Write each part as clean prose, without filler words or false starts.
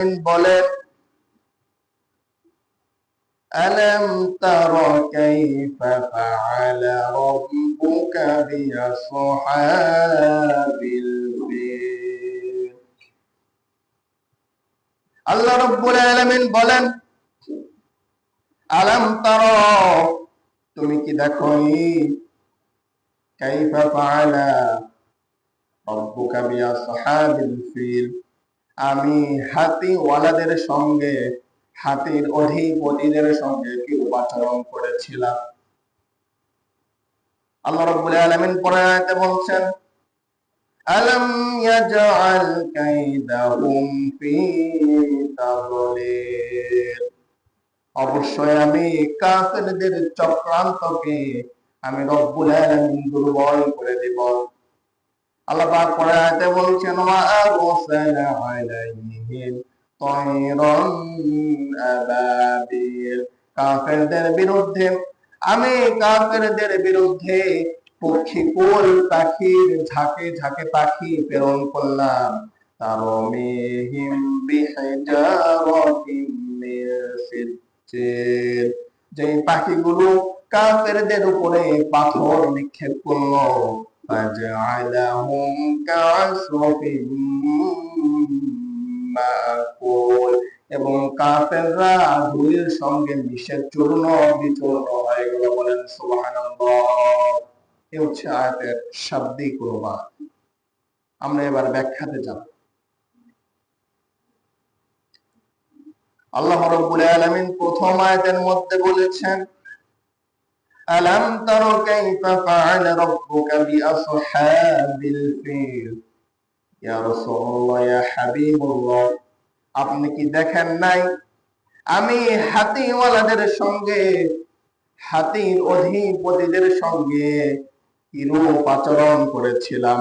বলেন আলাম তারা কাইফা ফাআলা রাব্বুকা বিআসহাবিল ফিল। আল্লাহ রাব্বুল আলামিন বলেন আলাম তারা, তুমি কি দেখোনি, কাইফা ফাআলা রাব্বুকা বিআসহাবিল ফিল, আমি হাতিওয়ালাদের সঙ্গে, হাতির অধিপতিদের সঙ্গে কি আচরণ করেছিলাম। আল্লাহ রাব্বুল আলামিন পরের আয়াতে বলছেন আলাম ইয়াজআল কাইদাহুম ফি তাদলিল, অবশ্যই আমি কাফেরদের চক্রান্তকে আমি রব্বুল আলামিন দুর্বল করে দেব। আল্লাহ পাক পরের আয়াতে বলছেন ওয়া আরসালা আলাইহিম তায়রান আবাবিল, কাফেরদের বিরুদ্ধে আমি কাফেরদের বিরুদ্ধে পক্ষীকুল পাখির ঝাঁকে ঝাঁকে পাখি প্রেরণ করলাম। তারমিহিম বিহিজারাতিন মিন সিজ্জিল, যে পাখিগুলো কাফেরদের উপরে পাথর নিক্ষেপ করলো, ফাজআলাহুম কা'আসফিন মাকুল, এবং কাফেররা ধুলির সঙ্গে মিশে চূর্ণ বিচূর্ণ হয়ে গেল। বলেন সুবহানাল্লাহ। এই হচ্ছে আয়াতের শাব্দিক অনুবাদ। আমরা এবার ব্যাখ্যাতে যাব। আল্লাহ রাব্বুল আলামিন প্রথম আয়াতের মধ্যে বলেছেন আলাম তারা কাইফা ফাআলা রাব্বুকা বিআসহাবিল ফিল। ইয়া রাসূলুল্লাহ, ইয়া হাবিবুল্লাহ, আপনি কি দেখেন নাই আমি হাতিওয়ালাদের সঙ্গে, হাতির অধিপতিদের সঙ্গে কিরূপ আচরণ করেছিলাম।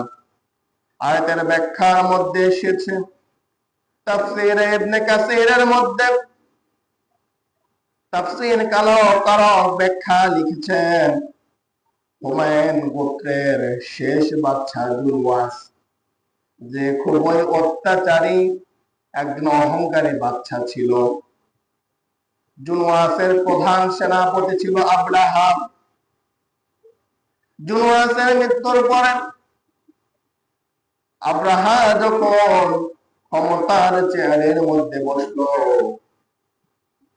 আয়াতের ব্যাখ্যার মধ্যে এসেছে তাফসীরে ইবনে কাসীরের মধ্যে, তাফসীর কারক ব্যাখ্যা লিখেছেন হুমায়ুন গোত্রের শেষ বাদশা জুলওয়াস, যে খুবই অত্যাচারী একজন অহংকারী বাদশা ছিল। জুলওয়াসের প্রধান সেনাপতি ছিল আবরাহা। জুলওয়াসের মৃত্যুর পরে আবরাহা যখন ক্ষমতার চেয়ারের মধ্যে বসলো,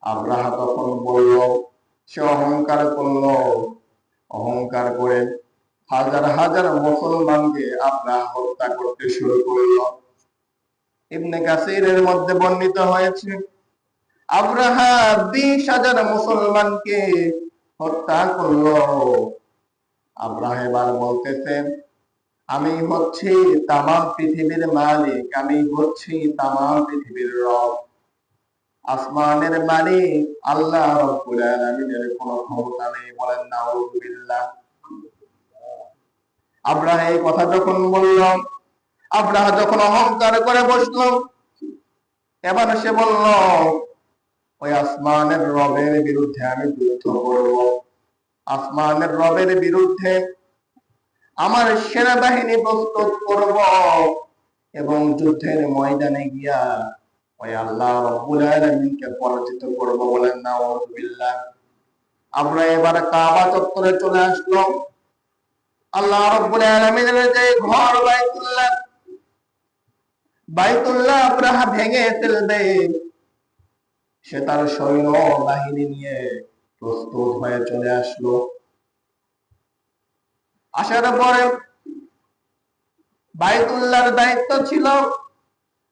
আবরাহা তখন বলল, সে অহংকার করলো, অহংকার করে হাজার হাজার মুসলমানকে আবরাহা হত্যা করতে শুরু করলো। ইবনে কাসীরের মধ্যে বর্ণিত হয়েছে আবরাহা 20,000 মুসলমানকে হত্যা করলো। আবরাহা এবার বলতেছেন আমি হচ্ছি তামাম পৃথিবীর মালিক, আমি হচ্ছি তামাম পৃথিবীর রব, আসমানের মালিক আল্লাহ রাব্বুল আলামিনের কোনো ক্ষমতা নেই। বলেন নাউযুবিল্লাহ। আবরাহা এই কথা যখন বলল, আবরাহা যখন অহংকার করে বসলো, এবার সে বলল ওই আসমানের রবের বিরুদ্ধে আমি যুদ্ধ করব, আসমানের রবের বিরুদ্ধে আমার সেনাবাহিনী প্রস্তুত করব এবং যুদ্ধের ময়দানে গিয়া ওই আল্লাহ রাব্বুল আলামিনকে পরাজিত করব। বলেন নাউযুবিল্লাহ। আমরা এবার কাবা চত্বরে চলে আসলো। আল্লাহ রাব্বুল আলামিনের যে ঘর বাইতুল্লাহ, বাইতুল্লাহ আবরাহা ভেঙে ফেলবে, সে তার সৈন্য বাহিনী নিয়ে প্রস্তুত হয়ে চলে আসলো। আসার পরে বাইতুল্লাহর দায়িত্ব ছিল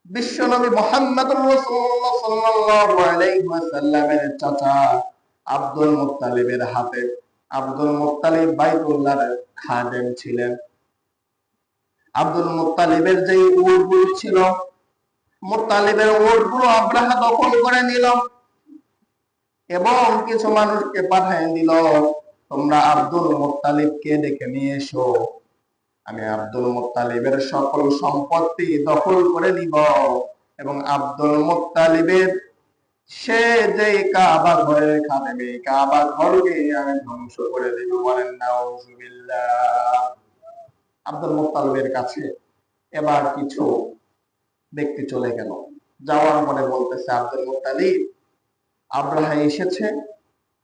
বিশ্বনবী মুহাম্মদুর রাসূলুল্লাহ সাল্লাল্লাহু আলাইহি ওয়াসাল্লামের চাচা আব্দুল মুত্তালিবের হাতে। আব্দুল মুত্তালিব বাইতুল্লাহর খাদেম ছিলেন। আব্দুল মুত্তালিবের যে উটগুলো ছিল, মুত্তালিবের উটগুলো আবরাহা দখল করে নিল এবং কিছু মানুষকে পাঠিয়ে দিল, তোমরা আব্দুল মুত্তালিবকে ডেকে নিয়ে এসো, আমি আব্দুল মুত্তালিবের সকল সম্পত্তি দখল করে নিব এবং আব্দুল মুত্তালিবের সে যে কাবা ঘরের খাদেম, কাবা ঘরকে আমি ধ্বংস করে দেব। বলেন নাউযুবিল্লাহ। আব্দুল মুত্তালিবের কাছে এবার কিছু ব্যক্তি চলে গেল। যাওয়ার পরে বলতেছে, আব্দুল মুত্তালিব, আব্রাহা এসেছে,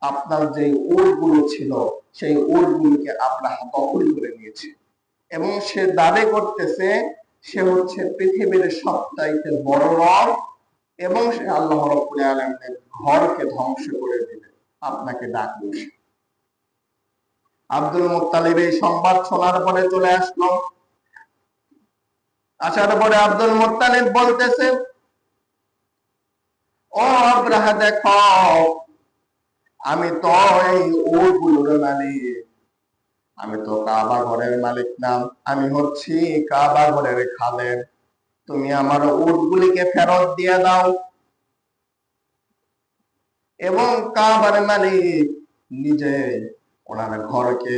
আপনার যে উটগুলো ছিল সেই উটগুলোকে আব্রাহা দখল করে নিয়েছে এবং সে দাবি করতেছে সে হচ্ছে পৃথিবীর সবচাইতে বড় রব এবং সে আল্লাহ রাব্বুল আলামিনের ঘরকে ধ্বংস করে দিবে, আপনাকে ডাকলো সে। আব্দুল মুত্তালিব এই সংবাদ শোনার পরে চলে আসলো। আসার পরে আব্দুল মুত্তালিব বলতেছে, ও আব্রাহা, দেখো আমি তো এই উটগুলোর মালিক, আমি তো কাবা ঘরের মালিক না, আমি হচ্ছি কাবা ঘরের খাদেম। তুমি আমার উটগুলিকে ফেরত দিয়ে দাও। এবং কাবার মালিক নিজে ওনার ঘরকে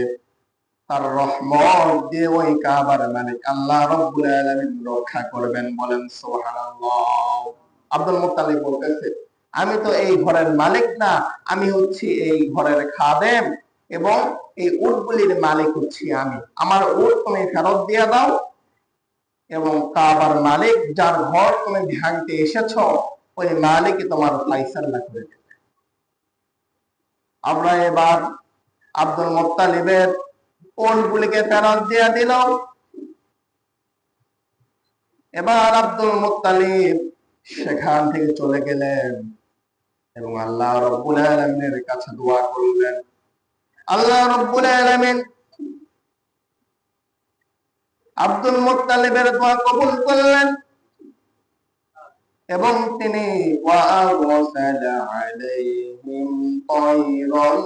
তার রহমত দিয়ে ওই কাবার মালিক আল্লাহ রাব্বুল আলামিন রক্ষা করবেন, বলেন সুবহানাল্লাহ। আব্দুল মুত্তালিব বলতেছে, আমি তো এই ঘরের মালিক না, আমি হচ্ছি এই ঘরের খাদেম এবং এই উটগুলির মালিক হচ্ছি আমি। আমার উট তুমি ফেরত দিয়ে দাও এবং কাবার মালিক যার ঘর তুমি ভাঙতে এসেছো ওই মালিকই তোমার ফায়সালা করে দেবে। আমরা এবার আব্দুল মুত্তালিবের উটগুলিকে ফেরত দিয়ে দিল। এবার আব্দুল মুত্তালিব সেখান থেকে চলে গেলেন এবং আল্লাহ রাব্বুল আলামিনের কাছে দোয়া করলেন। আল্লাহ রাব্বুল আলামিন আব্দুল মুত্তালিবের দোয়া কবুল করলেন এবং তিনি ওয়াআরসালা আলাইহিম তায়রান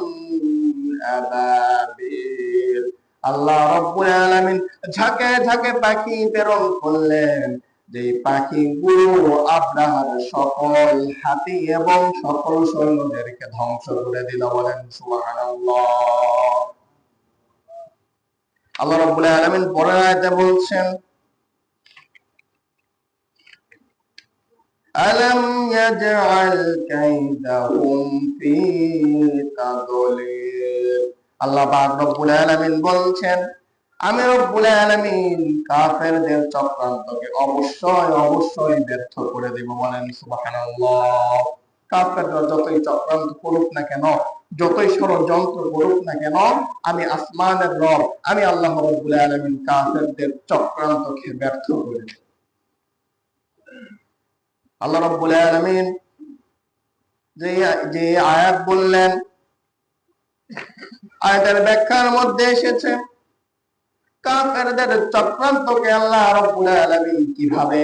আবাবিল, আল্লাহ রাব্বুল আলামিন ঝাঁকে ঝাঁকে পাখি প্রেরণ করলেন, যে পাখিগুলো আব্রাহার সকল হাতি এবং সকল সৈন্যদেরকে ধ্বংস করে দিল, বলেন সুবহানাল্লাহ। আল্লাহ রাব্বুল আলামিন পরের আয়াতে বলছেন, আলাম ইয়াজআল কাইদাহুম ফি তাদলিল, আল্লাহ পাক রব্বুল আলামিন বলছেন, আমি রব্বুল আলামিন কাফেরদের চক্রান্তকে অবশ্যই অবশ্যই ব্যর্থ করে দেব, বলেন সুবহানাল্লাহ। কাফেররা যতই চক্রান্ত করুক না কেন, যতই ষড়যন্ত্র করুক না কেন, আমি আসমানের রব, আমি আল্লাহ রাব্বুল আলামিন কাফেরদের চক্রান্তকে ব্যর্থ করে দেব। আল্লাহ রাব্বুল আলামিন যে আয়াত বললেন, আয়াতের ব্যাখ্যার মধ্যে এসেছে কাফেরদের চক্রান্তকে আল্লাহ রাব্বুল আলামিন কিভাবে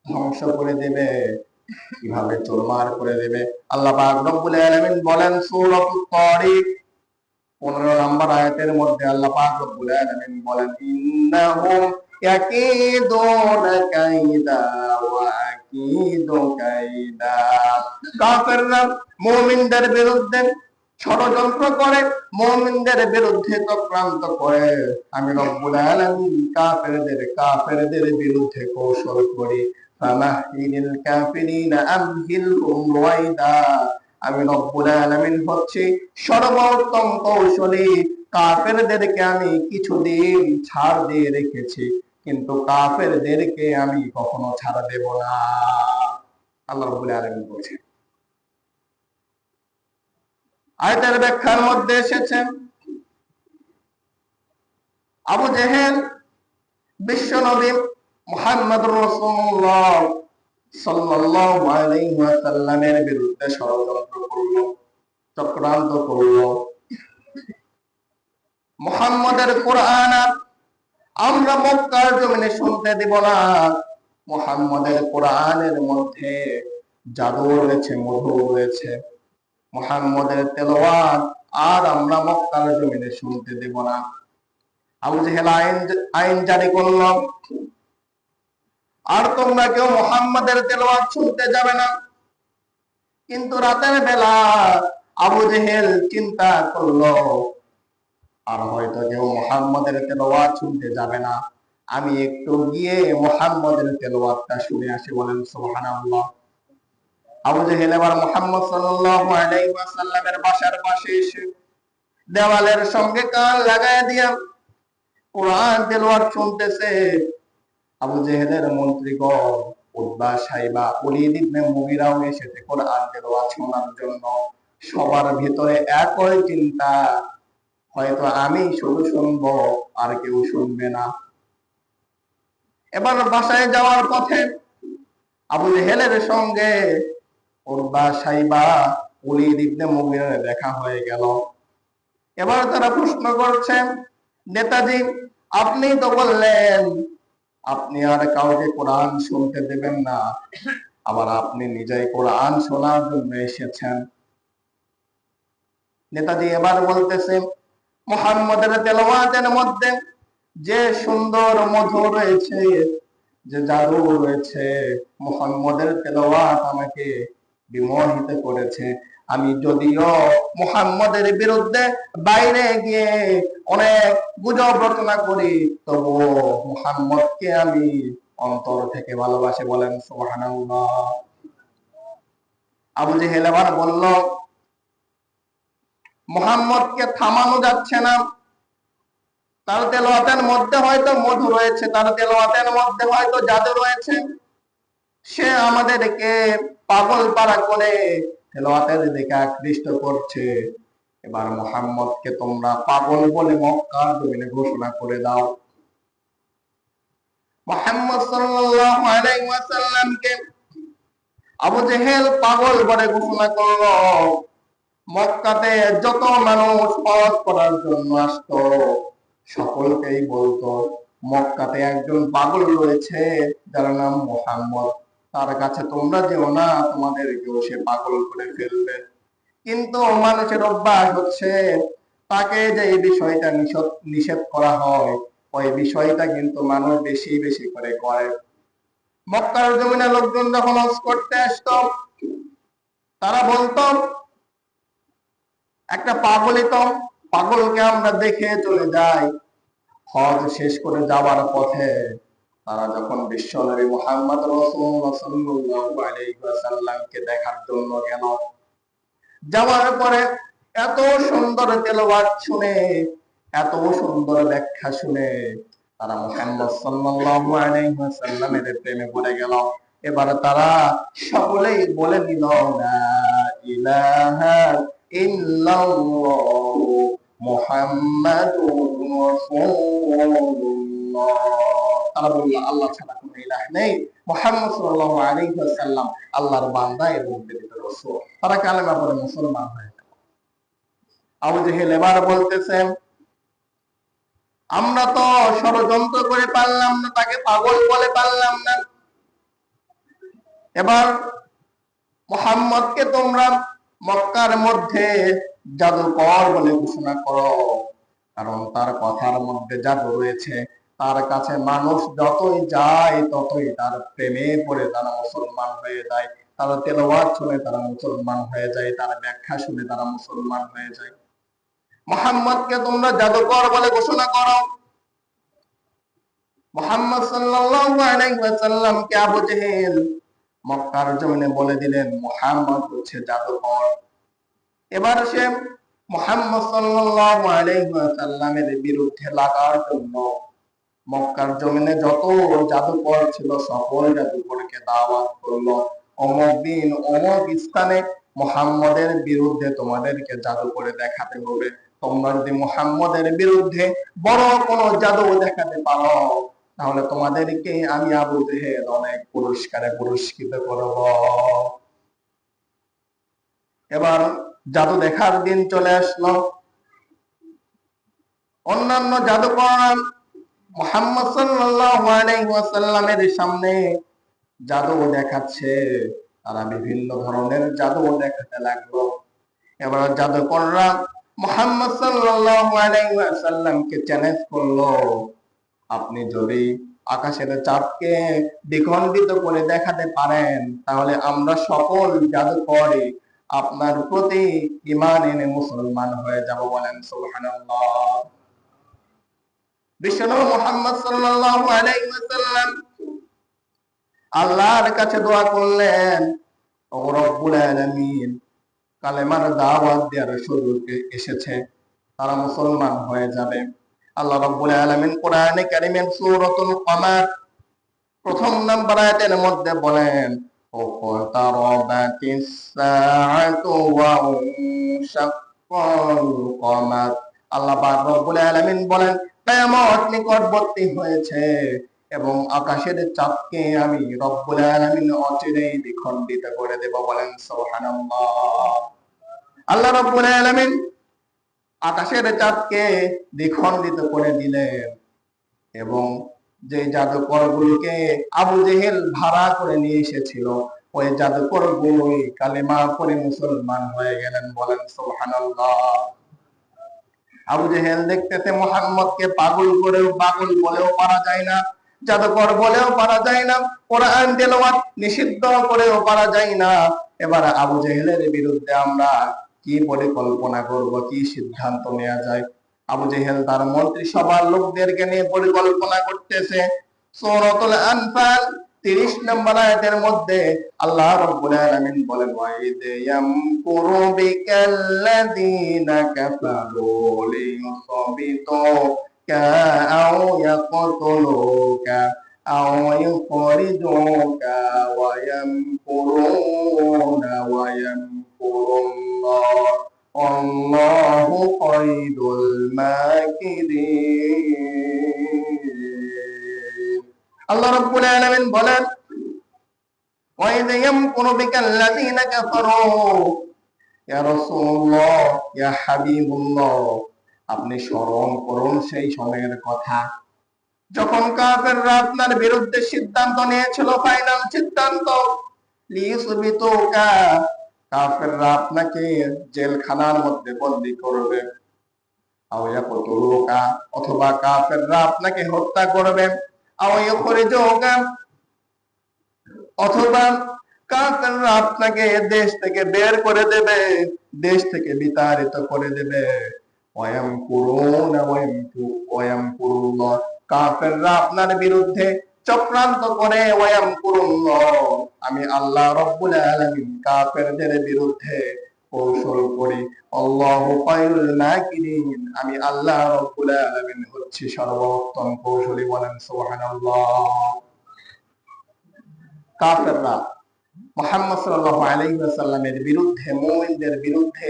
ধ্বংস করে দেবে, কিভাবে চুরমার করে দেবে। আল্লাহ পাক রব্বুল আলামিন বলেন সূরাতুত তারিক 15 নম্বর আয়াতের মধ্যে আল্লাহ পাক রব্বুল আলামিন বলেন, ইন্নাহুম ইয়াকিদুনা কাইদা ওয়া আকিদু কাইদা, কাফেররা মুমিনদের বিরুদ্ধে ষড়যন্ত্র করে, মুমিনদের বিরুদ্ধে চক্রান্ত করে, আমি রব্বুল আলামিন কাফেরদের বিরুদ্ধে কৌশল করি। ফামাহিলিল কাফিরিনা আমহিলহুম রুয়াইদা, আমি রব্বুল আলামিন হচ্ছি সর্বোত্তম কৌশলী, কাফেরদেরকে আমি কিছুদিন ছাড় দিয়ে রেখেছি, কিন্তু কাফেরদেরকে আমি কখনো ছাড় দেব না, আল্লাহ রাব্বুল আলামিন বলছেন। আয়াতের ব্যাখ্যার মধ্যে এসেছে আবু জেহেল বিশ্বনবী মুহাম্মদুর রাসূলুল্লাহ সাল্লাল্লাহু আলাইহি ওয়াসাল্লামের বিরুদ্ধে ষড়যন্ত্র করলো, চক্রান্ত করলো। মুহাম্মদের কোরআন আমরা মক্কার জমিনে শুনতে দিব না, মুহাম্মদের কোরআনের মধ্যে জাদু রয়েছে, মধু রয়েছে, মুহাম্মদের তেলাওয়াত আর আমরা মক্কার জমিনে শুনতে দেব না। আবু জেহেল আইন জারি করল, আর তোমরা কেউ মুহাম্মদের তেলাওয়াত শুনতে যাবে না। কিন্তু রাতের বেলা আবু জেহেল চিন্তা করলো, আর হয়তো কেউ মুহাম্মদের তেলাওয়াত শুনতে যাবে না, আমি একটু গিয়ে মুহাম্মদের তেলাওয়াতটা শুনে আসি, বলেন সুবহানাল্লাহ। আবু জেহেল এবার মুহাম্মদ সাল্লাল্লাহু আলাইহি ওয়াসাল্লামের বাসার পাশে এসে দেওয়ালের সঙ্গে কান লাগায় দিয়া কোরআন তেলাওয়াত শুনতেছে। আবু জেহেলের মন্ত্রীগণ উতবা সাইবা ওলীদ ইবনে মুগীরাও এসেছে কোরআন তেলাওয়াত শোনার জন্য। সবার ভিতরে একই চিন্তা, হয়তো আমি শুধু শুনবো আর কেউ শুনবে না। এবার বাসায় যাওয়ার পথে আবু জেহেলের সঙ্গে উতবা সাইবা ওলীদ ইবনে মুগীরার দেখা হয়ে গেল। এবার তারা প্রশ্ন করছেন, নেতাজি আপনি তো বললেন আপনি আর কাউকে কোরআন শুনতে দেবেন না, আবার আপনি নিজেই কোরআন শোনার জন্য এসেছেন। নেতাজি এবার বলতেছেন, মুহাম্মদের তেলাওয়াতের মধ্যে যে সুন্দর মধু রয়েছে, যে জাদু রয়েছে, মুহাম্মদের তেলাওয়াত আমাকে বিমোহিত করেছে। আমি যদিও মুহাম্মদের বিরুদ্ধে বাইরে গিয়ে অনেক গুজব রচনা করি, তবুও মুহাম্মদকে আমি অন্তর থেকে ভালোবাসি। বলেন সুবহানাল্লাহ। আবু জেহেল আবার বলল, মুহাম্মদকে থামানো যাচ্ছে না, তার তেলাওয়াতের মধ্যে হয়তো মধু রয়েছে, তার তেলাওয়াতের মধ্যে হয়তো জাদু রয়েছে, সে আমাদেরকে পাগল পাড়া করে তেলাওয়াতের দিকে আকৃষ্ট করছে। এবার মুহাম্মদকে তোমরা পাগল বলে মক্কার জমিনে ঘোষণা করে দাও। মুহাম্মদ সাল্লাল্লাহু আলাইহি ওয়াসাল্লামকে আবু জেহেল পাগল বলে ঘোষণা করলো। মক্কাতে যত মানুষ হজ করার জন্য আসতো সকলকেই বলতো, মক্কাতে একজন পাগল রয়েছে যার নাম মুহাম্মদ, তার কাছে তোমরা যেও না, তোমাদেরকেও সে পাগল করে ফেলবে। কিন্তু মানুষের অভ্যাস হচ্ছে, তাকে যে এই বিষয়টা নিষেধ করা হয়, ওই বিষয়টা কিন্তু মানুষ বেশি বেশি করে করে। মক্কার জমিনে লোকজন যখন হজ করতে আসতো, তারা বলতো একটা পাগলকে আমরা দেখে চলে যাই। হজ শেষ করে যাওয়ার পথে তারা যখন বিশ্বনবী মুহাম্মদ রাসূলুল্লাহ সাল্লাল্লাহু আলাইহি ওয়াসাল্লামকে দেখার জন্য গেল, যাওয়ার পরে এত সুন্দর তেলাওয়াত শুনে, এত সুন্দর ব্যাখ্যা শুনে তারা মুহাম্মদ সাল্লাল্লাহু আলাইহি ওয়াসাল্লামের প্রেমে পড়ে গেল। এবার তারা সকলেই বলে দিল, লা ইলাহা ইল্লাল্লাহু মুহাম্মাদুর রাসূলুল্লাহ। তারা বলল, আল্লাহ ছাড়া কোনো ইলাহ নেই, মুহাম্মদ সাল্লাল্লাহু আলাইহি ওয়াসাল্লাম আল্লাহর বান্দা এবং প্রেরিত রাসূল। তারা কালেমা পড়ে মুসলমান হয়ে গেল। আবু জেহেল এবার বলতেছেন, আমরা তো ষড়যন্ত্র করে পারলাম না, তাকে পাগল বলে পারলাম না, এবার মুহাম্মদকে তোমরা মক্কার মধ্যে জাদুকর বলে ঘোষণা করো, কারণ তার কথার মধ্যে জাদু রয়েছে। তার কাছে মানুষ যতই যায় ততই তার প্রেমে পড়ে তারা মুসলমান হয়ে যায়, তার তেলাওয়াত শুনে তারা মুসলমান হয়ে যায়, তার ব্যাখ্যা শুনে তারা মুসলমান হয়ে যায়। মুহাম্মদকে তোমরা জাদুকর বলে ঘোষণা করো। মুহাম্মদ সাল্লাল্লাহু আলাইহি ওয়াসাল্লামকে আবু জেহেল মক্কার জমিনে বলে দিলেন মুহাম্মদ হচ্ছে জাদুকর। এবার সে মুহাম্মদ সাল্লাল্লাহু আলাইহি ওয়াসাল্লামের বিরুদ্ধে লাগার জন্য মক্কার জমিনে যত জাদুকর ছিল সকল জাদুকরকে দাওয়াত করলো, অমুক দিন অমুক স্থানে মুহাম্মদের বিরুদ্ধে তোমাদেরকে জাদু করে দেখাতে হবে। তোমরা যদি মুহাম্মদের বিরুদ্ধে বড় কোনো জাদু দেখাতে পারো, তাহলে তোমাদেরকে আমি আবু জেহেল অনেক পুরস্কারে পুরস্কৃত করব। এবার জাদু দেখার দিন চলে আসলো। অন্যান্য জাদুকর মুহাম্মদ সাল্লাল্লাহু আলাইহি ওয়াসাল্লামের সামনে জাদু দেখাচ্ছে, তারা বিভিন্ন ধরনের জাদু দেখাতে লাগলো। এবার জাদুকররা মুহাম্মদ সাল্লাল্লাহু আলাইহি ওয়াসাল্লামকে চ্যালেঞ্জ করলো, আপনি যদি আকাশের চাঁদকে দ্বিখণ্ডিত করে দেখাতে পারেন, তাহলে আমরা সকল জাদুকরই আপনার প্রতি ঈমান এনে মুসলমান হয়ে যাব। বলেন সুবহানাল্লাহ। বিশ্বনবী মুহাম্মদ সাল্লাল্লাহু আলাইহি ওয়াসাল্লাম আল্লাহর কাছে দোয়া করলেন, ও রব্বুল আলামিন, কালেমার দাওয়াত দেওয়ার সুযোগ এসেছে, তারা মুসলমান হয়ে যাবে। আল্লাহ রাব্বুল আলামিন কোরআনে কারীমের সূরাতুল কমার প্রথম নাম্বার আয়াতের মধ্যে বলেন ইকতারাবাতিস সাআতু ওয়া ইনশাক্কাল কমার। আল্লাহ পাক রব্বুল আলামিন বলেন কিয়ামত নিকটবর্তী হয়েছে এবং আকাশের চাঁদকে আমি রব্বুল আলামিন অচিরেই দ্বিখণ্ডিত করে দেব। বলেন সুবহানাল্লাহ। আল্লাহ রব্বুল আলামিন আকাশের চাঁদকে দ্বিখণ্ডিত করে দিলেন এবং যে জাদুকর গুলোকে আবু জেহেল ভাড়া করে নিয়ে এসেছিল ওই জাদুকর গুলোই কালেমা পড়ে মুসলমান হয়ে গেলেন। বলেন সুবহানাল্লাহ। আবু জেহেল দেখতেছে মুহাম্মদকে পাগল বলেও পারা যায় না, জাদুকর বলেও পারা যায় না, কোরআন তেলাওয়াত নিষিদ্ধ করেও পারা যায় না। এবার আবু জেহেলের বিরুদ্ধে আমরা কি পরিকল্পনা করব, কি সিদ্ধান্ত নেওয়া যায়? আবু জেহেল তার মন্ত্রিসভার লোকদেরকে নিয়ে পরিকল্পনা করতেছে। সূরাতুল আনফাল 30 নম্বর আয়াতের মধ্যে আল্লাহ রাব্বুল আলামিন বলেন ওয়াইদ ইয়ামকুরু বিকাল্লাযীনা কাফারু লিয়ুসাবিতুকা আও ইয়াকতুলুকা আও ইউখরিজুকা ওয়া ইয়ামকুরুনা ওয়া ইয়ামকুরুল্লাহ আল্লাহু খায়রুল মাকিরিন। আল্লাহ রাব্বুল আলামিন বলেন ওয়াইদ ইয়ামকুরু বিকাল্লাযীনা কাফারু। ইয়া রাসূলুল্লাহ, ইয়া হাবিবুল্লাহ, আপনি স্মরণ করুন সেই সময়ের কথা যখন কাফেররা আপনার বিরুদ্ধে সিদ্ধান্ত নিয়েছিল, ফাইনাল সিদ্ধান্ত, লিয়ুসবিতুকা, কাফেররা আপনাকে জেলখানার মধ্যে বন্দী করবে, আও ইয়াকতুলুকা, অথবা কাফেররা আপনাকে হত্যা করবে, আও ইউখরিজুকা, অথবা কাফেররা আপনাকে দেশ থেকে বের করে দেবে, দেশ থেকে বিতাড়িত করে দেবে। ওয়ায়ামকুরুনা ওয়ায়ামকুরুল্লাহ, কাফেররা আপনার বিরুদ্ধে চক্রান্ত করে, ওয়ায়ামকুরুল্লাহ, আমি আল্লাহ রাব্বুল আলামিন কাফেরদের বিরুদ্ধে কৌশল করি। আল্লাহু খায়রুল মাকিরিন, আমি আল্লাহ রাব্বুল আলামিন হচ্ছি সর্বোত্তম কৌশলী। বলেন সুবহানাল্লাহ। কাফেররা মুহাম্মদ সাল্লাল্লাহু আলাইহি ওয়াসাল্লামের বিরুদ্ধে, মুমিনদের বিরুদ্ধে,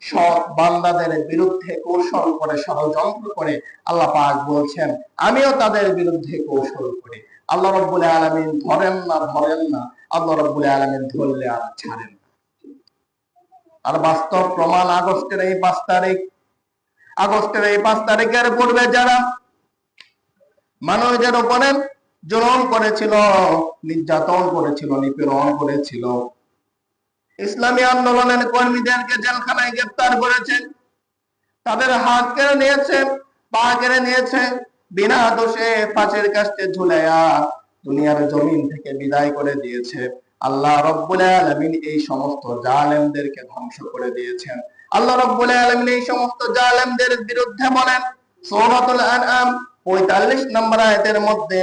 সৎ বান্দাদের বিরুদ্ধে কৌশল করে, ষড়যন্ত্র করে। আল্লাহ পাক বলছেন আমিও তাদের বিরুদ্ধে কৌশল করি। আল্লাহ রাব্বুল আলামিন ধরেন না। আল্লাহ রাব্বুল আলামিন ধরলে আর ছাড়েন না। আর বাস্তব প্রমাণ আগস্টের এই 5 তারিখের পূর্বে যারা মানুষদের উপরে জুলুম করেছিল, নির্যাতন করেছিল, নিপীড়ন করেছিল, ইসলামী আন্দোলনের কর্মীদেরকে জেলখানায় গ্রেফতার করেছেন, তাদের হাত কেড়ে নিয়েছে, পা কেড়ে নিয়েছে, বিনা দোষে ফাঁসির কাস্টে ঝুলাইয়া দুনিয়ার জমিন থেকে বিদায় করে দিয়েছে। আল্লাহ রাব্বুল আলামিন এই সমস্ত জালেমদেরকে ধ্বংস করে দিয়েছেন। আল্লাহ রাব্বুল আলামিন এই সমস্ত জালেমদের বিরুদ্ধে বলেন সূরাতুল আনআম 45 নম্বর আয়াতের মধ্যে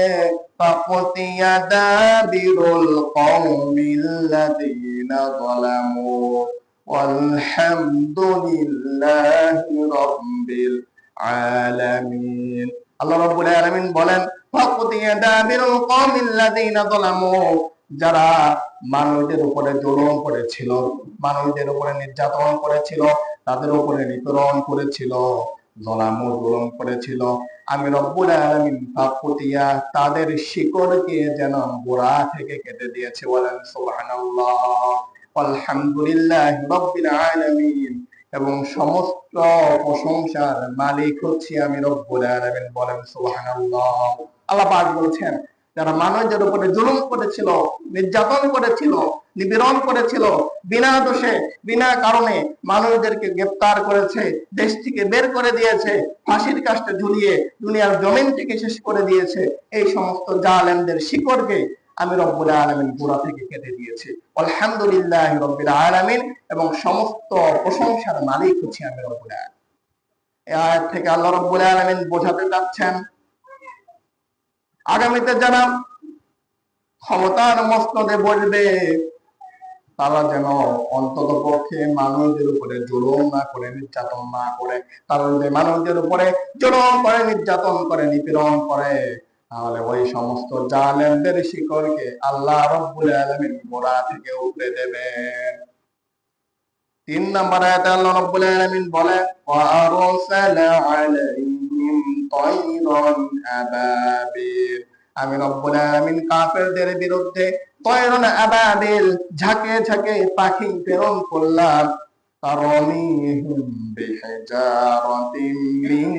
ফাকুতিয়া দাবিরুল কওমিল্লাযীনা যালামু ওয়ালহামদুলিল্লাহি রাব্বিল আলামিন। আল্লাহ রাব্বুল আলামিন বলেন ফাকুতিয়া দাবিরুল কওমিল্লাযীনা যালামু, যারা মানুষদের উপরে জুলুম করেছিল, মানুষদের উপরে নির্যাতন করেছিল, তাদের উপরে নিপীড়ন করেছিল, জুলুম করেছিল, আমি রব্বুল আলামিন ফাকুতিয়া, তাদের শিকড়কে যেন গোড়া থেকে কেটে দিয়েছে। বলেন সুবহানাল্লাহ। আলহামদুলিল্লাহি রাব্বিল আলামিন, এবং সমস্ত প্রশংসার মালিক হচ্ছি আমি রব্বুল আলামিন। বলেন সুবহানাল্লাহ। আল্লাহ পাক বলছেন যারা মানুষদের উপরে জুলুম করেছিল, নির্যাতন করেছিল, নিপীড়ন করেছিল, বিনা দোষে বিনা কারণে মানুষদেরকে গ্রেফতার করেছে, দেশ থেকে বের করে দিয়েছে, ফাঁসির কাস্টে ঝুলিয়ে দুনিয়ার জমিন থেকে শেষ করে দিয়েছে, এই সমস্ত জালেমদের শিকড়কে আমি রব্বুল আলামিন গোড়া থেকে কেটে দিয়েছি। আলহামদুলিল্লাহি রাব্বিল আলামিন, এবং সমস্ত প্রশংসার মালিক হচ্ছি আমি রব্বুল আলামিন। এই আয়াত থেকে আল্লাহ রব্বুল আলামিন বোঝাতে যাচ্ছেন আগামীতে যারা ক্ষমতার মসনদে বসবে তারা যেন অন্তত পক্ষে মানুষদের উপরে জুলুম না করে, নির্যাতন না করে। কারণ যে মানুষদের উপরে জুলুম করে, নির্যাতন করে, নিপীড়ন করে, তাহলে ওই সমস্ত জালেমদের শিকড়কে আল্লাহ রাব্বুল আলামিন গোড়া থেকে উপড়ে দেবেন। 3 নম্বর আয়াতে আল্লাহ রাব্বুল আলামিন বলেন ওয়া আরসালা আলাইহিম তায়রান আবাবিল, আমি রব্বুল আলামিন কাফেরদের বিরুদ্ধে তায়রান আবাবিল ঝাঁকে ঝাঁকে পাখি প্রেরণ করলাম, তারমিহিম বিহিজারাতিন মিন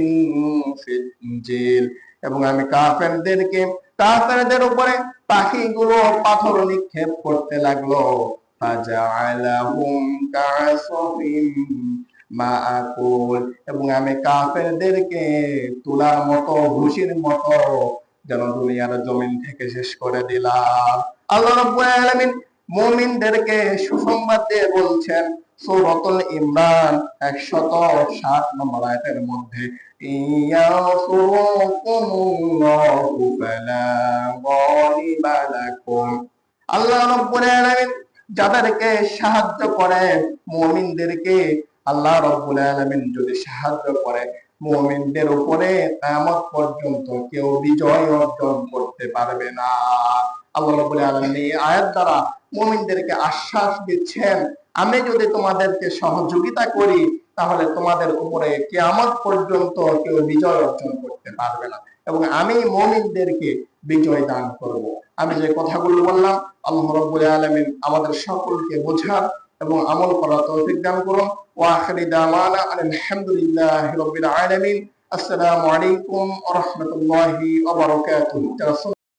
সিজিল, এবং আমি কাফেরদের উপরে পাখিগুলো পাথর নিক্ষেপ করতে লাগলো, ফাজআলাহুম কাআসফিন মাআকুল, এবং আমি কাফেরদেরকে তুলার মতো ভুসির মতো যেন দুনিয়ার জমিন থেকে শেষ করে দিলাম। আল্লাহ রাব্বুল আলামিন মুমিনদেরকে সুসংবাদ দিয়ে বলছেন সূরাতুল ইমরান 160 নম্বর আয়াতের মধ্যে, ইয়ানসুরুকুমুল্লাহু ফালা গালিবা লাকুম, আল্লাহ রাব্বুল আলামিন যাদেরকে সাহায্য করে মুমিনদেরকে আল্লাহ রাব্বুল আলামিন যদি সাহায্য করে মুমিনদের উপরে কিয়ামত পর্যন্ত কেউ বিজয় অর্জন করতে পারবে না। আল্লাহ রাব্বুল আলামিন এই আয়াত দ্বারা মুমিনদেরকে আশ্বাস দিচ্ছেন, আমি যদি তোমাদেরকে সহযোগিতা করি তাহলে তোমাদের উপরে কিয়ামত পর্যন্ত কেউ বিজয় অর্জন করতে পারবে না, এবং আমি মুমিনদেরকে বিজয় দান করব। আমি যে কথাগুলো বললাম আল্লাহ রাব্বুল আলামিন আমাদের সকলকে বোঝার এবং আমল করার তৌফিক দান করুন। ওয়া আখিরি দাওয়ানা আলহামদুলিল্লাহি রাব্বিল আলামিন। আসসালামু আলাইকুম ওয়া রাহমাতুল্লাহি ওয়া বারাকাতুহু।